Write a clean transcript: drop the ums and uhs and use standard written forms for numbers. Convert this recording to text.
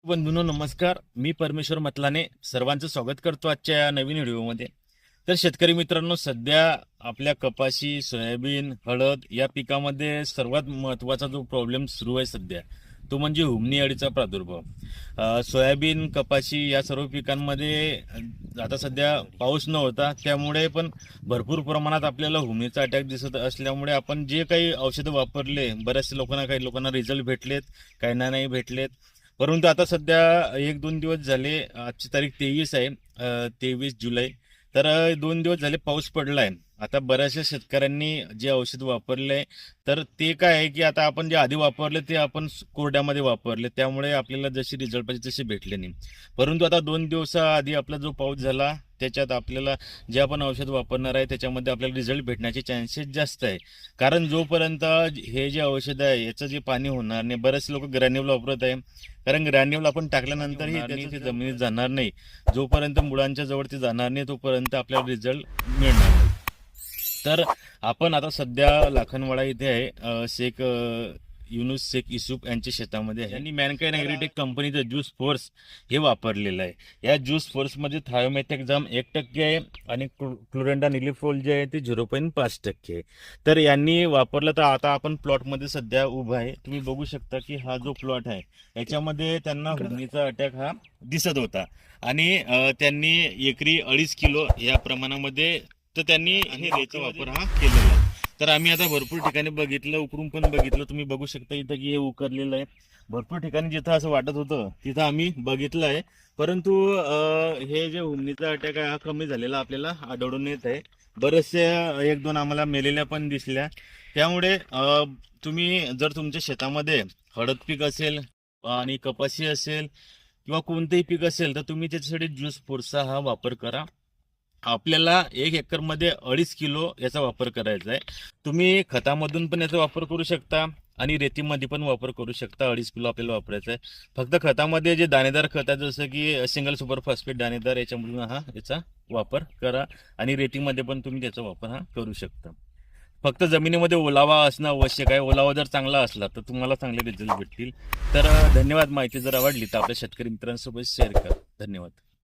बंधूंनो नमस्कार. मी परमेश्वर मतलाने सर्वांचं स्वागत करतो आजच्या या नवीन व्हिडिओमध्ये. तर शेतकरी मित्रांनो, सध्या आपल्या कपाशी, सोयाबीन, हळद या पिकामध्ये सर्वात महत्त्वाचा जो प्रॉब्लेम सुरू आहे सध्या, तो म्हणजे हुमणी अळीचा प्रादुर्भाव. सोयाबीन, कपाशी या सर्व पिकांमध्ये आता सध्या पाऊस न होता, त्यामुळे पण भरपूर प्रमाणात आपल्याला हुमणीचा अटॅक दिसत असल्यामुळे आपण जे काही औषधं वापरले, बऱ्याचशा लोकांना, काही लोकांना रिझल्ट भेटलेत, काहींना नाही भेटलेत. परंतु आता सध्या 1-2 दिवस झाले, आजची तारीख 23 आहे, 23 जुलै. तर 2 दिवस झाले पाऊस पडलाय. आता बऱ्याचशा शेतकऱ्यांनी जे औषध वापरले, तर ते काय आहे की आता आपण जे आधी वापरले ते आपण कोरड्यामध्ये वापरले, त्यामुळे आपल्याला जशी रिझल्ट पाहिजे तसे भेटले नाही. परंतु आता 2 दिवसाआधी आपला जो पाऊस झाला, त्याच्यात आपल्याला जे आपण औषध वापरणार आहे त्याच्यामध्ये आपल्याला रिझल्ट भेटण्याचे चान्सेस जास्त आहे. कारण जोपर्यंत हे जे औषध आहे याचं जे पाणी होणार नाही, बरेच लोक ग्रॅन्युल वापरत आहे. कारण ग्रॅन्युल आपण टाकल्यानंतरही ते जमिनीत जाणार नाही. जोपर्यंत मुळांच्या जवळ ते जाणार नाही तोपर्यंत आपल्याला रिझल्ट मिळणार नाही. तर आपण आता सध्या लाखनवाडा इथे आहे, शेख युनुस शेख युसुफ यांच्या शेतामध्ये आहे. यांनी मॅनकाइन ॲग्रीटेक कंपनीचं ज्यूस फोर्स हे वापरलेलं आहे. या ज्यूस फोर्समध्ये थायोमेथॅक्झाम 1% आहे आणि क्लोरेंडा निलिफोल जे आहे ते 0.5% आहे. तर यांनी वापरलं. तर आता आपण प्लॉटमध्ये सध्या उभा आहे, तुम्ही बघू शकता की हा जो प्लॉट आहे याच्यामध्ये त्यांना हुमणीचा अटॅक हा दिसत होता आणि त्यांनी एकरी 2.5 किलो या प्रमाणामध्ये तर त्यांनी हे रेचा वापर हा केलेला आहे. तर आम्ही आता भरपूर ठिकाणी बघितलं, उकरून पण बघितलं. तुम्ही बघू शकता इथं की हे उकरलेलं आहे. भरपूर ठिकाणी जिथं असं वाटत होतं तिथं आम्ही बघितलं आहे. परंतु हे जे हुमणीचा अटॅक आहे हा कमी झालेला आपल्याला आढळून येत आहे. बरेचसे 1-2 आम्हाला मेलेल्या पण दिसल्या. त्यामुळे तुम्ही जर तुमच्या शेतामध्ये हळद पीक असेल आणि कपाशी असेल किंवा कोणतेही पीक असेल तर तुम्ही त्याच्यासाठी ज्यूस फोर्सचा हा वापर करा. आपल्याला 1 एकरमध्ये 2.5 किलो याचा वापर करायचा आहे. तुम्ही खतामधून पण याचा वापर करू शकता आणि रेतीमध्ये पण वापर करू शकता. 2.5 किलो आपल्याला वापरायचा आहे. फक्त खतामध्ये जे दाणेदार खत आहे, जसं की सिंगल सुपर फॉस्फेट दाणेदार, याच्यामधून याचा वापर करा आणि रेतीमध्ये पण तुम्ही त्याचा वापर करू शकता. फक्त जमिनीमध्ये ओलावा असणं आवश्यक आहे. ओलावा जर चांगला असला तर तुम्हाला चांगले रिझल्ट भेटतील. तर धन्यवाद. माहिती जर आवडली तर आपल्या शेतकरी मित्रांसोबत शेअर करा. धन्यवाद.